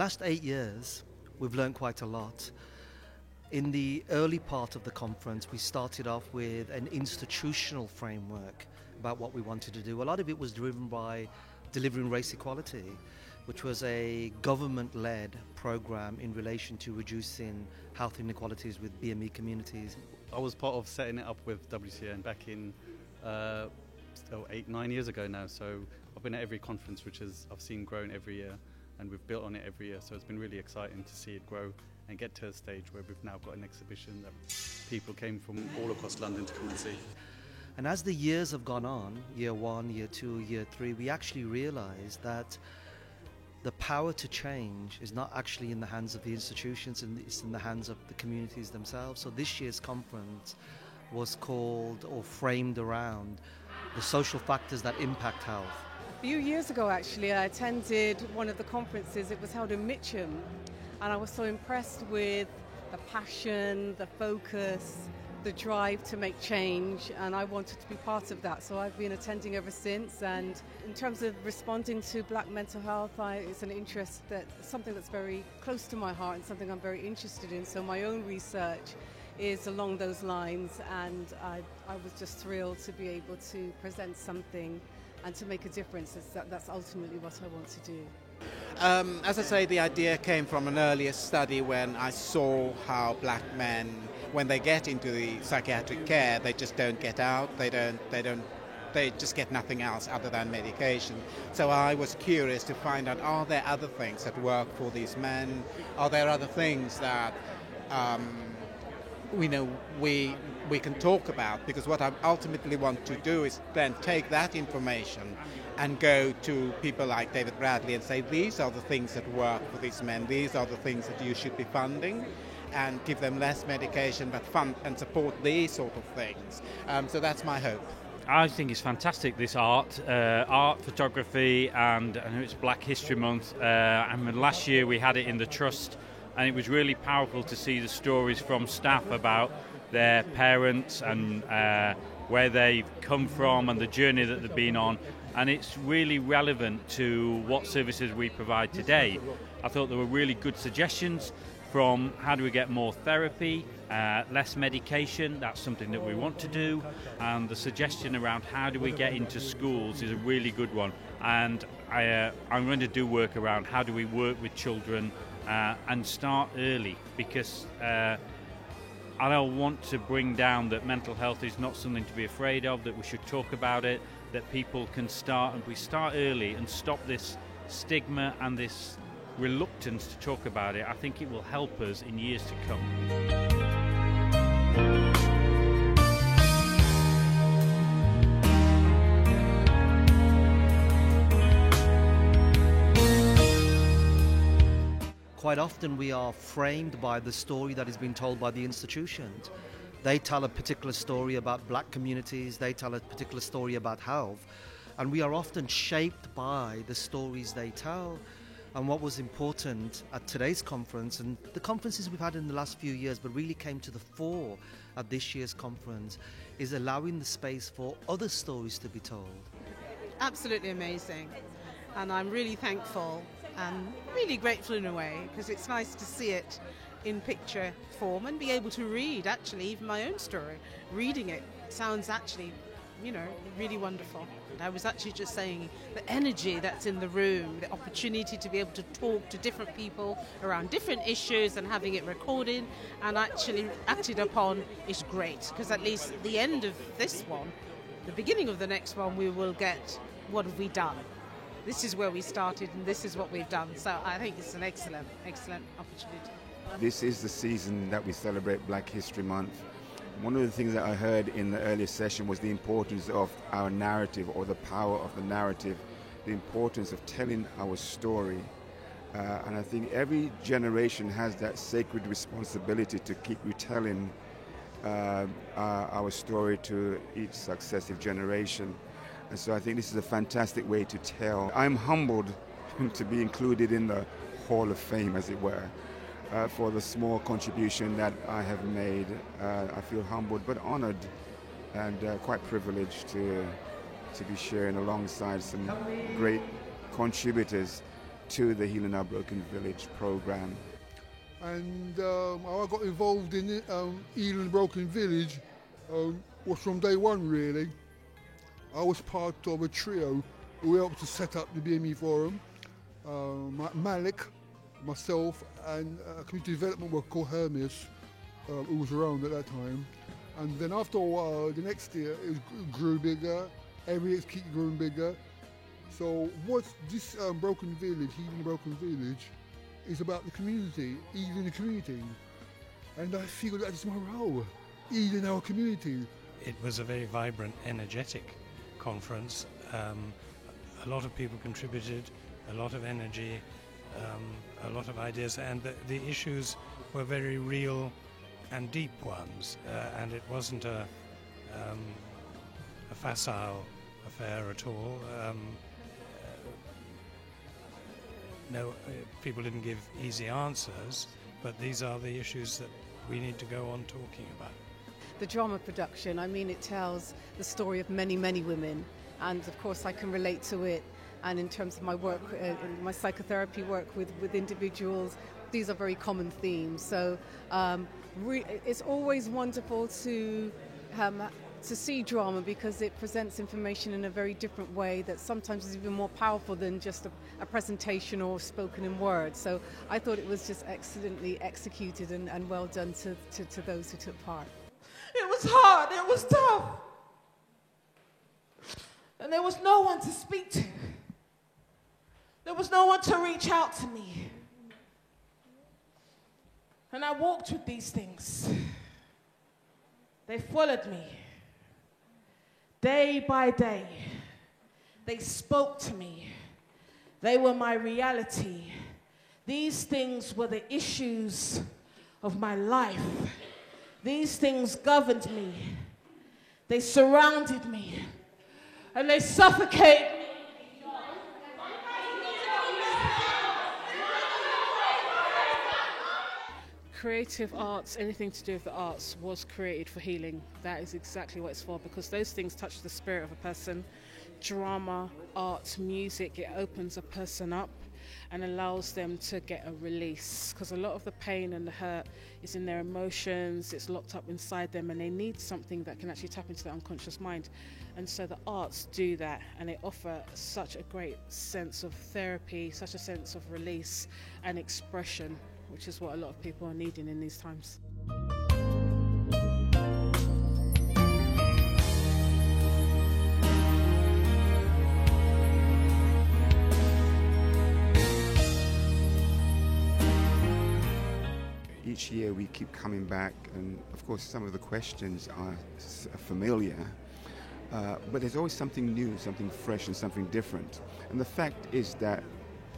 last 8 years, we've learned quite a lot. In the early part of the conference, we started off with an institutional framework about what we wanted to do. A lot of it was driven by delivering race equality, which was a government-led program in relation to reducing health inequalities with BME communities. I was part of setting it up with WCN back in 8-9 years ago now. So I've been at every conference, which I've seen grown every year, and we've built on it every year. So it's been really exciting to see it grow and get to a stage where we've now got an exhibition that people came from all across London to come and see. And as the years have gone on, year 1, year 2, year 3, we actually realized that the power to change is not actually in the hands of the institutions, and it's in the hands of the communities themselves. So this year's conference was called or framed around the social factors that impact health. A few years ago, actually, I attended one of the conferences. It was held in Mitcham, and I was so impressed with the passion, the focus, the drive to make change, and I wanted to be part of that. So I've been attending ever since. And in terms of responding to black mental health, it's an interest something that's very close to my heart and something I'm very interested in. So my own research is along those lines, and I was just thrilled to be able to present something and to make a difference. That's ultimately what I want to do. As I say, the idea came from an earlier study when I saw how black men, when they get into the psychiatric care, they just don't get out. They just get nothing else other than medication. So I was curious to find out, are there other things that work for these men? Are there other things that we can talk about? Because what I ultimately want to do is then take that information and go to people like David Bradley and say, these are the things that work for these men, these are the things that you should be funding, and give them less medication but fund and support these sort of things. So that's my hope. I think it's fantastic, this art, photography, and I know it's Black History Month. Last year we had it in the Trust, and it was really powerful to see the stories from staff about their parents and where they've come from and the journey that they've been on. And it's really relevant to what services we provide today. I thought there were really good suggestions from how do we get more therapy, less medication, that's something that we want to do, and the suggestion around how do we get into schools is a really good one. And I'm going to do work around how do we work with children and start early, because I want to bring down that mental health is not something to be afraid of, that we should talk about it, that people can start, and we start early and stop this stigma and this reluctance to talk about it. I think it will help us in years to come. Quite often we are framed by the story that is being told by the institutions. They tell a particular story about black communities, they tell a particular story about health, and we are often shaped by the stories they tell. And what was important at today's conference, and the conferences we've had in the last few years but really came to the fore at this year's conference, is allowing the space for other stories to be told. Absolutely amazing, and I'm really thankful and really grateful in a way, because it's nice to see it in picture form and be able to read actually even my own story. Reading it sounds actually, really wonderful. I was actually just saying the energy that's in the room, the opportunity to be able to talk to different people around different issues and having it recorded and actually acted upon is great, because at least at the end of this one, the beginning of the next one, we will get what have we done. This is where we started and this is what we've done. So I think it's an excellent opportunity. This is the season that we celebrate Black History Month. One of the things that I heard in the earlier session was the importance of our narrative, or the power of the narrative, the importance of telling our story. And I think every generation has that sacred responsibility to keep retelling our story to each successive generation. And so I think this is a fantastic way to tell. I'm humbled to be included in the Hall of Fame, as it were. For the small contribution that I have made. I feel humbled but honored and quite privileged to be sharing alongside some great contributors to the Healing Our Broken Village program. And how I got involved in it, Healing Broken Village, was from day one really. I was part of a trio who helped to set up the BME Forum. Malik, myself, and a community development worker called Hermes, who was around at that time. And then after a while, the next year, it grew bigger. Every year it keeps growing bigger. So what's this Broken Village, Healing Broken Village, is about the community, healing the community. And I feel that is my role, healing our community. It was a very vibrant, energetic conference. A lot of people contributed, a lot of energy, a lot of ideas, and the issues were very real and deep ones. And it wasn't a facile affair at all. No, people didn't give easy answers, but these are the issues that we need to go on talking about. The drama production, I mean, it tells the story of many, many women, and of course I can relate to it. And in terms of my work, my psychotherapy work with individuals, these are very common themes. So it's always wonderful to see drama because it presents information in a very different way that sometimes is even more powerful than just a presentation or spoken in words. So I thought it was just excellently executed and well done to those who took part. It was hard, it was tough. And there was no one to speak to. There was no one to reach out to me. And I walked with these things. They followed me. Day by day, they spoke to me. They were my reality. These things were the issues of my life. These things governed me. They surrounded me. And they suffocated me. Creative arts, anything to do with the arts, was created for healing. That is exactly what it's for, because those things touch the spirit of a person. Drama, art, music, it opens a person up and allows them to get a release, because a lot of the pain and the hurt is in their emotions, it's locked up inside them, and they need something that can actually tap into their unconscious mind. And so the arts do that, and they offer such a great sense of therapy, such a sense of release and expression, which is what a lot of people are needing in these times. Each year we keep coming back, and of course some of the questions are familiar, but there's always something new, something fresh and something different. And the fact is that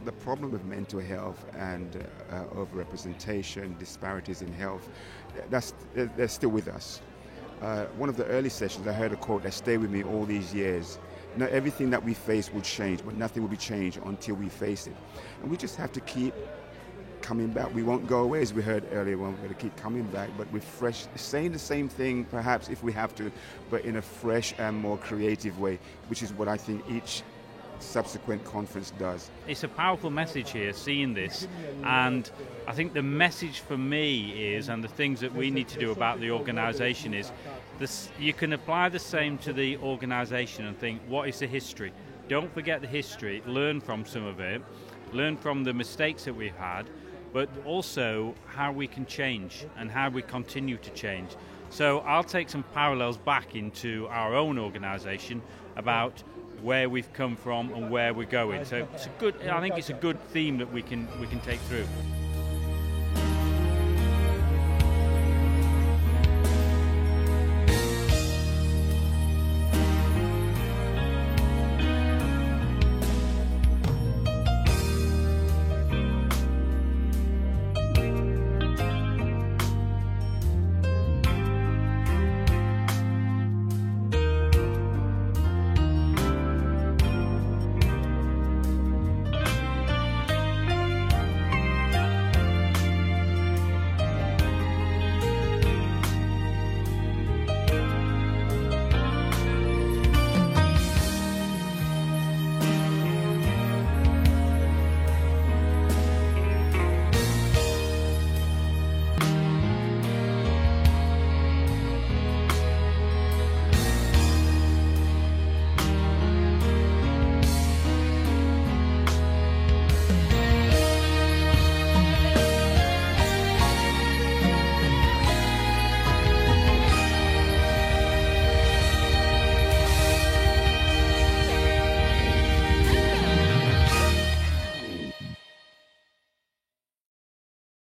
the problem of mental health and overrepresentation, disparities in health, they're still with us. One of the early sessions, I heard a quote that stayed with me all these years. Not everything that we face will change, but nothing will be changed until we face it. And we just have to keep coming back. We won't go away, as we heard earlier. We're going to keep coming back, but with fresh, saying the same thing, perhaps if we have to, but in a fresh and more creative way, which is what I think each subsequent conference does. It's a powerful message here, seeing this, and I think the message for me is, and the things that we need to do about the organisation is, this, you can apply the same to the organisation and think, what is the history? Don't forget the history, learn from some of it, learn from the mistakes that we've had, but also how we can change and how we continue to change. So I'll take some parallels back into our own organisation about where we've come from and where we're going. So it's a good, I think it's a good theme that we can take through.